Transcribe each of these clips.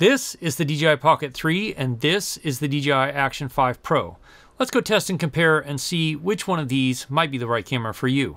This is the DJI Pocket 3 and this is the DJI Action 5 Pro. Let's go test and compare and see which one of these might be the right camera for you.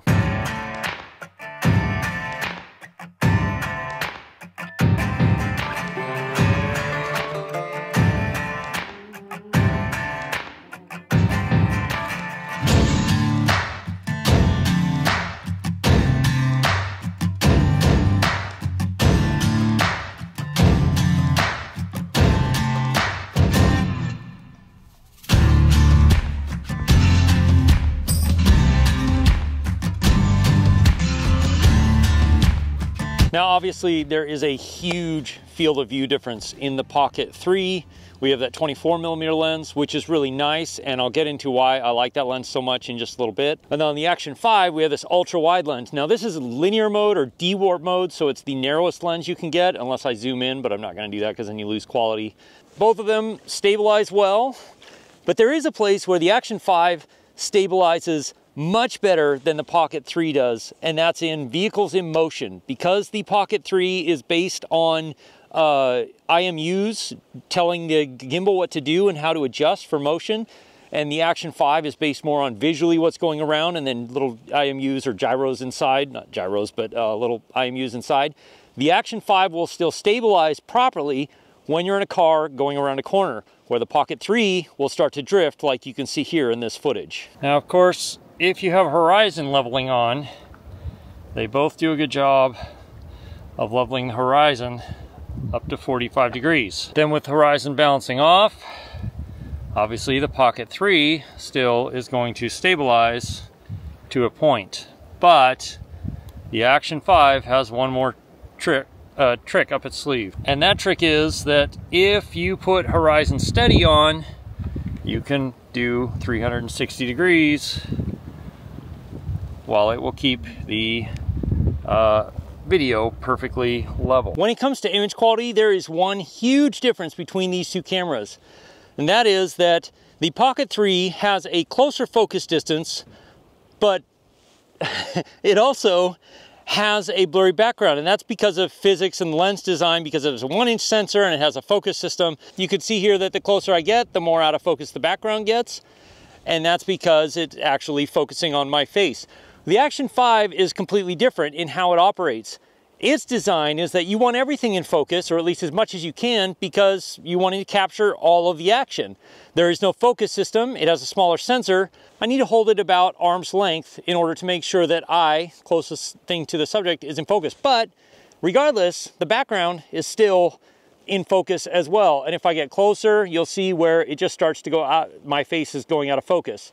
Now, obviously, there is a huge field of view difference in the Pocket 3. We have that 24mm lens, which is really nice, and I'll get into why I like that lens so much in just a little bit. And then on the Action 5, we have this ultra-wide lens. Now, this is linear mode or D-warp mode, so it's the narrowest lens you can get, unless I zoom in, but I'm not going to do that because then you lose quality. Both of them stabilize well, but there is a place where the Action 5 stabilizes much better than the Pocket 3 does, and that's in vehicles in motion. Because the Pocket 3 is based on IMUs telling the gimbal what to do and how to adjust for motion, and the Action 5 is based more on visually what's going around and then little IMUs or gyros inside, not gyros, but little IMUs inside. The Action 5 will still stabilize properly when you're in a car going around a corner, where the Pocket 3 will start to drift like you can see here in this footage. Now, of course, if you have horizon leveling on, they both do a good job of leveling the horizon up to 45 degrees. Then with horizon balancing off, obviously the Pocket 3 still is going to stabilize to a point. But the Action 5 has one more trick up its sleeve. And that trick is that if you put horizon steady on, you can do 360 degrees while it will keep the video perfectly level. When it comes to image quality, there is one huge difference between these two cameras. And that is that the Pocket 3 has a closer focus distance, but it also has a blurry background, and that's because of physics and lens design, because it is a 1-inch sensor and it has a focus system. You can see here that the closer I get, the more out of focus the background gets, and that's because it's actually focusing on my face. The Action 5 is completely different in how it operates. Its design is that you want everything in focus, or at least as much as you can, because you want to capture all of the action. There is no focus system. It has a smaller sensor. I need to hold it about arm's length in order to make sure that closest thing to the subject, is in focus. But regardless, the background is still in focus as well. And if I get closer, you'll see where it just starts to go out. My face is going out of focus.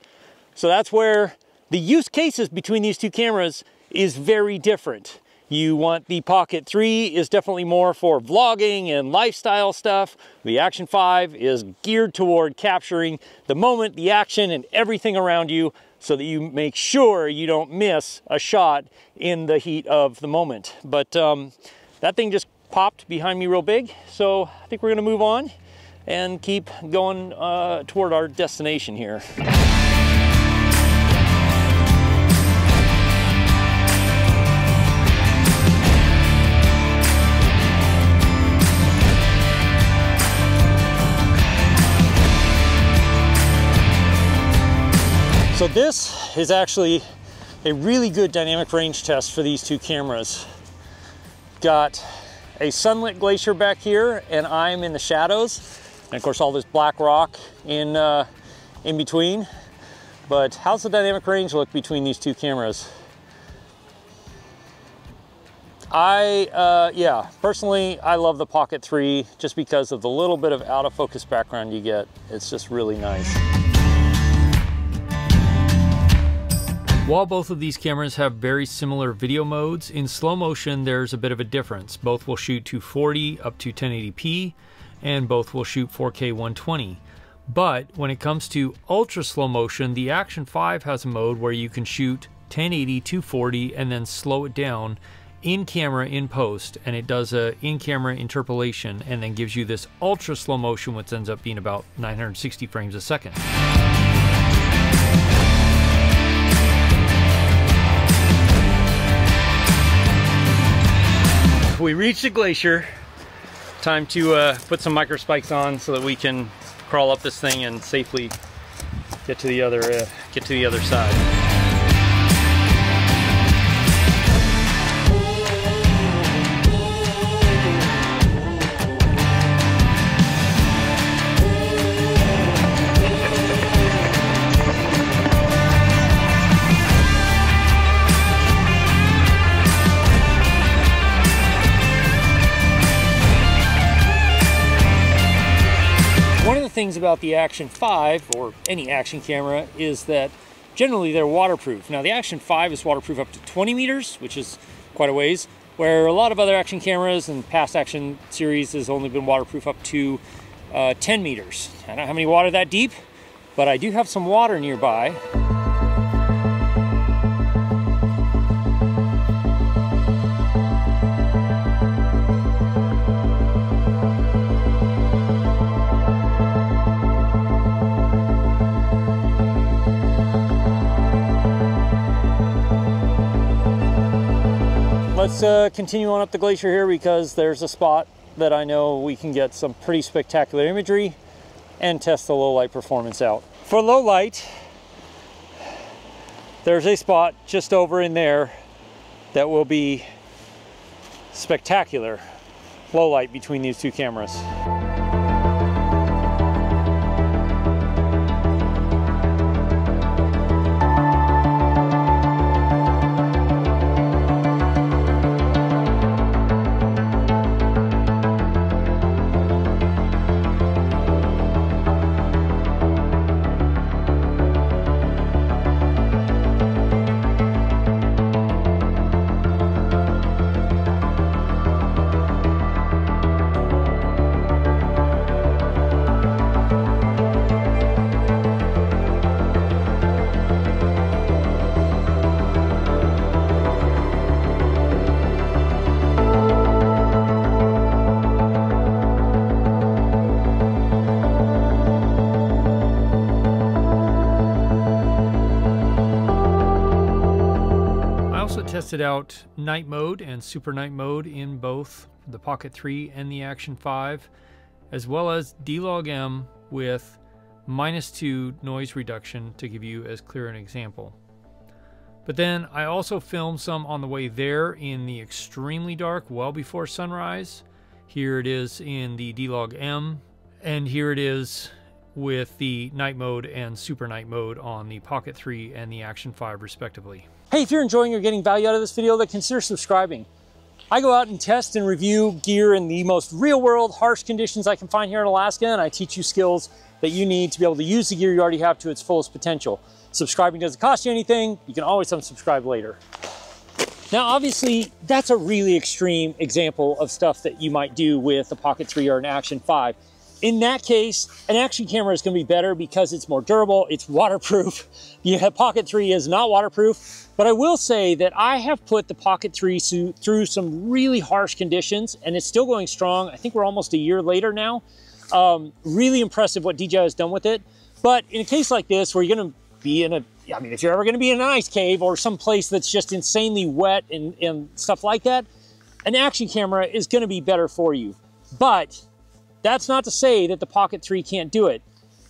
So that's where the use cases between these two cameras is very different. You want the Pocket 3 is definitely more for vlogging and lifestyle stuff. The Action 5 is geared toward capturing the moment, the action, and everything around you so that you make sure you don't miss a shot in the heat of the moment. But that thing just popped behind me real big, so I think we're gonna move on and keep going toward our destination here. So this is actually a really good dynamic range test for these two cameras. Got a sunlit glacier back here, and I'm in the shadows, and of course all this black rock in between. But how's the dynamic range look between these two cameras? Yeah, personally, I love the Pocket 3 just because of the little bit of out of focus background you get. It's just really nice. While both of these cameras have very similar video modes, in slow motion there's a bit of a difference. Both will shoot 240 up to 1080p, and both will shoot 4K 120. But when it comes to ultra slow motion, the Action 5 has a mode where you can shoot 1080, 240, and then slow it down in camera in post, and it does a in-camera interpolation and then gives you this ultra slow motion, which ends up being about 960 frames a second. We reached the glacier. Time to put some micro spikes on so that we can crawl up this thing and safely get to the other side. Things about the Action 5 or any action camera is that generally they're waterproof. Now the Action 5 is waterproof up to 20 meters, which is quite a ways, where a lot of other action cameras and past action series has only been waterproof up to 10 meters. I don't have any water that deep, but I do have some water nearby. Let's continue on up the glacier here because there's a spot that I know we can get some pretty spectacular imagery and test the low light performance out. For low light, there's a spot just over in there that will be spectacular low light between these two cameras. Tested out night mode and super night mode in both the Pocket 3 and the Action 5, as well as D-Log-M with -2 noise reduction to give you as clear an example. But then I also filmed some on the way there in the extremely dark, well before sunrise. Here it is in the D-Log-M, and here it is with the night mode and super night mode on the Pocket 3 and the Action 5 respectively. Hey, if you're enjoying or getting value out of this video, then consider subscribing. I go out and test and review gear in the most real-world, harsh conditions I can find here in Alaska, and I teach you skills that you need to be able to use the gear you already have to its fullest potential. Subscribing doesn't cost you anything. You can always unsubscribe later. Now, obviously, that's a really extreme example of stuff that you might do with a Pocket 3 or an Action 5. In that case, an action camera is going to be better because it's more durable, it's waterproof. The Pocket 3 is not waterproof, but I will say that I have put the Pocket 3 through some really harsh conditions, and it's still going strong. I think we're almost a year later now. Really impressive what DJI has done with it. But in a case like this, where you're going to be in if you're ever going to be in an ice cave or some place that's just insanely wet and stuff like that, an action camera is going to be better for you. But that's not to say that the Pocket 3 can't do it.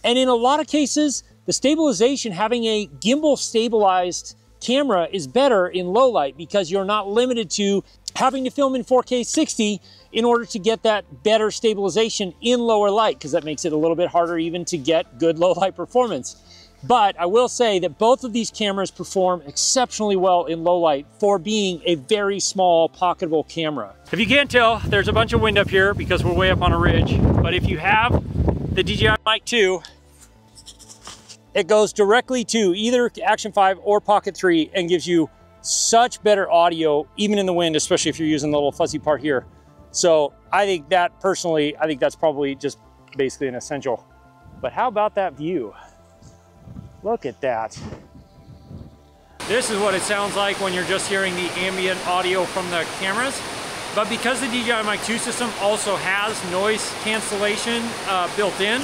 And in a lot of cases, the stabilization, having a gimbal stabilized camera is better in low light because you're not limited to having to film in 4K 60 in order to get that better stabilization in lower light, because that makes it a little bit harder even to get good low light performance. But I will say that both of these cameras perform exceptionally well in low light for being a very small pocketable camera. If you can't tell, there's a bunch of wind up here because we're way up on a ridge. But if you have the DJI Mic 2, it goes directly to either Action 5 or Pocket 3 and gives you such better audio, even in the wind, especially if you're using the little fuzzy part here. So I think that personally, I think that's probably just basically an essential. But how about that view? Look at that. This is what it sounds like when you're just hearing the ambient audio from the cameras. But because the DJI Mic 2 system also has noise cancellation built in,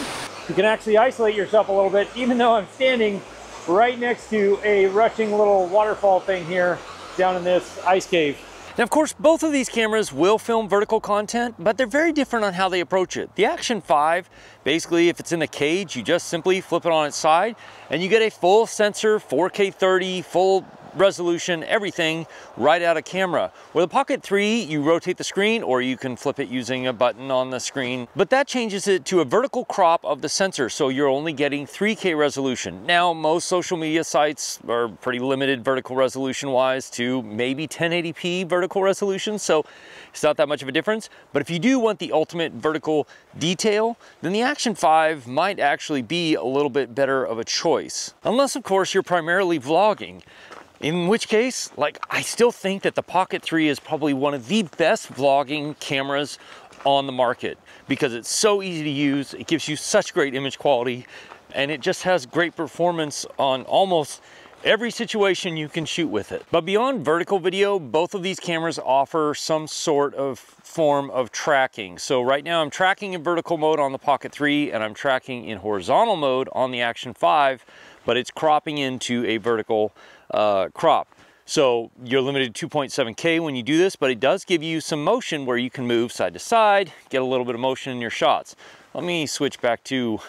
you can actually isolate yourself a little bit, even though I'm standing right next to a rushing little waterfall thing here down in this ice cave. Now, of course, both of these cameras will film vertical content, but they're very different on how they approach it. The Action 5, basically, if it's in the cage, you just simply flip it on its side, and you get a full sensor, 4K 30, full resolution, everything right out of camera. With a Pocket 3, you rotate the screen, or you can flip it using a button on the screen, but that changes it to a vertical crop of the sensor, so you're only getting 3K resolution. Now, most social media sites are pretty limited vertical resolution wise to maybe 1080p vertical resolution, so it's not that much of a difference. But if you do want the ultimate vertical detail, then the Action 5 might actually be a little bit better of a choice. Unless, of course, you're primarily vlogging. In which case, like, I still think that the Pocket 3 is probably one of the best vlogging cameras on the market because it's so easy to use, it gives you such great image quality, and it just has great performance on almost every situation you can shoot with it. But beyond vertical video, both of these cameras offer some sort of form of tracking. So right now I'm tracking in vertical mode on the Pocket 3, and I'm tracking in horizontal mode on the Action 5, but it's cropping into a vertical crop. So you're limited to 2.7K when you do this, but it does give you some motion where you can move side to side, get a little bit of motion in your shots. Let me switch back to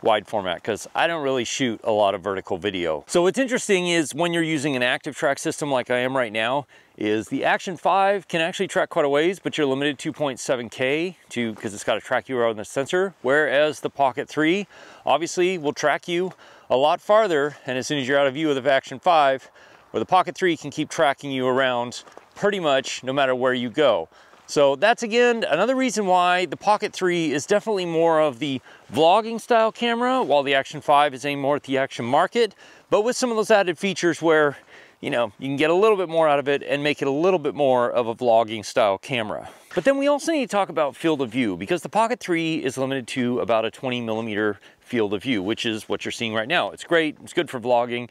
wide format because I don't really shoot a lot of vertical video. So what's interesting is when you're using an active track system like I am right now, is the Action 5 can actually track quite a ways, but you're limited to 2.7K because it's got to track you around the sensor, whereas the Pocket 3 obviously will track you a lot farther, and as soon as you're out of view of the Action 5, where the Pocket 3 can keep tracking you around pretty much no matter where you go. So that's, again, another reason why the Pocket 3 is definitely more of the vlogging style camera, while the Action 5 is aimed more at the action market, but with some of those added features where, you know, you can get a little bit more out of it and make it a little bit more of a vlogging style camera. But then we also need to talk about field of view, because the Pocket 3 is limited to about a 20mm field of view, which is what you're seeing right now. It's great, it's good for vlogging.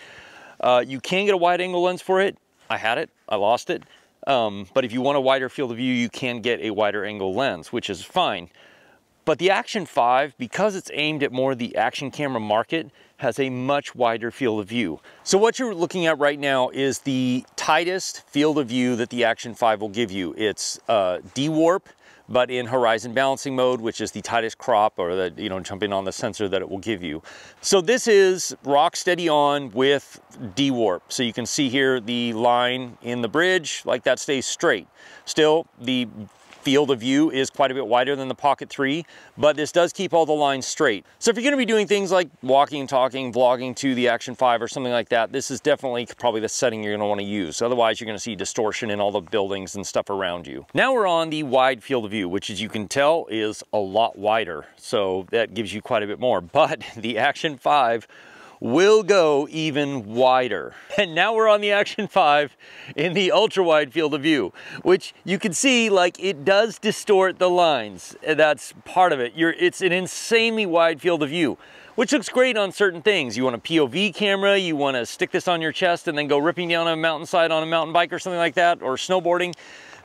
You can get a wide angle lens for it. I had it, I lost it. But if you want a wider field of view, you can get a wider angle lens, which is fine. But the Action 5, because it's aimed at more the action camera market, has a much wider field of view. So what you're looking at right now is the tightest field of view that the Action 5 will give you. It's de-warp, but in horizon balancing mode, which is the tightest crop, or the, you know, jumping on the sensor that it will give you. So this is rock steady on with de-warp. So you can see here the line in the bridge, like that stays straight. Still, the field of view is quite a bit wider than the Pocket 3, but this does keep all the lines straight. So if you're gonna be doing things like walking, talking, vlogging to the Action 5 or something like that, this is definitely probably the setting you're gonna wanna use. Otherwise, you're gonna see distortion in all the buildings and stuff around you. Now we're on the wide field of view, which, as you can tell, is a lot wider. So that gives you quite a bit more, but the Action 5 will go even wider. And now we're on the Action 5 in the ultra wide field of view, which you can see, like, it does distort the lines. That's part of it. It's an insanely wide field of view, which looks great on certain things. You want a POV camera, you want to stick this on your chest and then go ripping down a mountainside on a mountain bike or something like that, or snowboarding.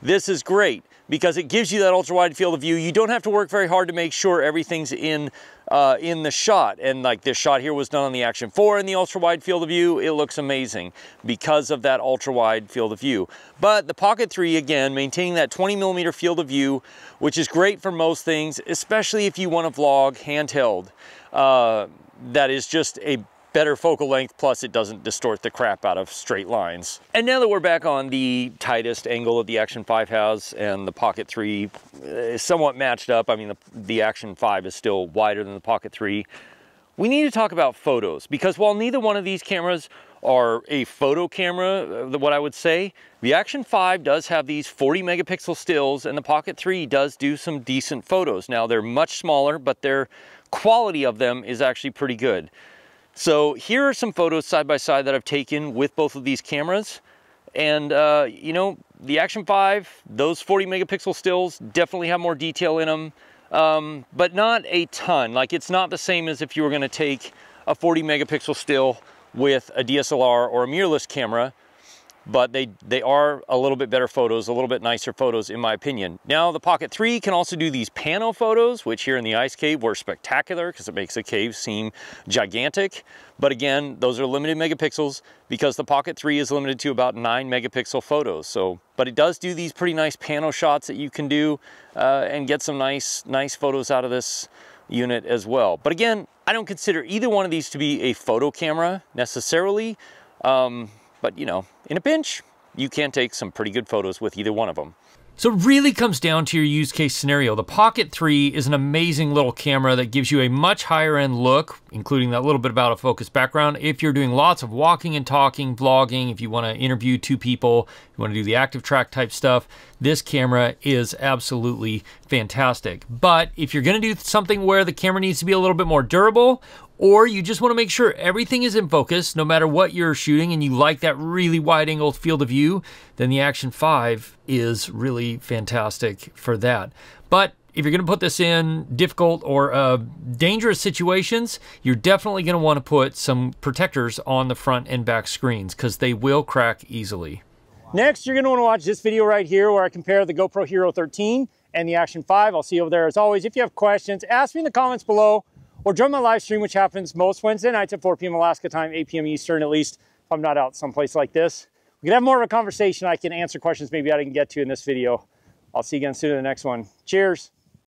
This is great because it gives you that ultra wide field of view. You don't have to work very hard to make sure everything's in the shot. And like this shot here was done on the Action 4 in the ultra wide field of view. It looks amazing because of that ultra wide field of view. But the Pocket 3, again, maintaining that 20mm field of view, which is great for most things, especially if you want to vlog handheld. That is just a better focal length, plus it doesn't distort the crap out of straight lines. And now that we're back on the tightest angle that the Action 5 has, and the Pocket 3 is somewhat matched up, I mean, the Action 5 is still wider than the Pocket 3, we need to talk about photos, because while neither one of these cameras are a photo camera, what I would say, the Action 5 does have these 40 megapixel stills, and the Pocket 3 does do some decent photos. Now, they're much smaller, but their quality of them is actually pretty good. So here are some photos side by side that I've taken with both of these cameras. And, you know, the Action 5, those 40 megapixel stills definitely have more detail in them, but not a ton. Like, it's not the same as if you were going to take a 40 megapixel still with a DSLR or a mirrorless camera. but they are a little bit better photos, a little bit nicer photos in my opinion. Now the Pocket 3 can also do these pano photos, which here in the ice cave were spectacular because it makes the cave seem gigantic. But again, those are limited megapixels because the Pocket 3 is limited to about 9 megapixel photos. So, but it does do these pretty nice pano shots that you can do and get some nice photos out of this unit as well. But again, I don't consider either one of these to be a photo camera necessarily. But you know, in a pinch, you can take some pretty good photos with either one of them. So it really comes down to your use case scenario. The Pocket 3 is an amazing little camera that gives you a much higher end look, including that little bit of out of focus background. If you're doing lots of walking and talking, vlogging, if you want to interview two people, you want to do the active track type stuff, this camera is absolutely fantastic. But if you're going to do something where the camera needs to be a little bit more durable, or you just want to make sure everything is in focus no matter what you're shooting and you like that really wide angle field of view, then the Action 5 is really fantastic for that. But if you're going to put this in difficult or dangerous situations, you're definitely going to want to put some protectors on the front and back screens because they will crack easily. Next, you're going to want to watch this video right here where I compare the GoPro Hero 13 and the Action 5. I'll see you over there as always. If you have questions, ask me in the comments below. Or join my live stream, which happens most Wednesday nights at 4 p.m. Alaska time, 8 p.m. Eastern, at least if I'm not out someplace like this. We can have more of a conversation. I can answer questions maybe I didn't get to in this video. I'll see you again soon in the next one. Cheers.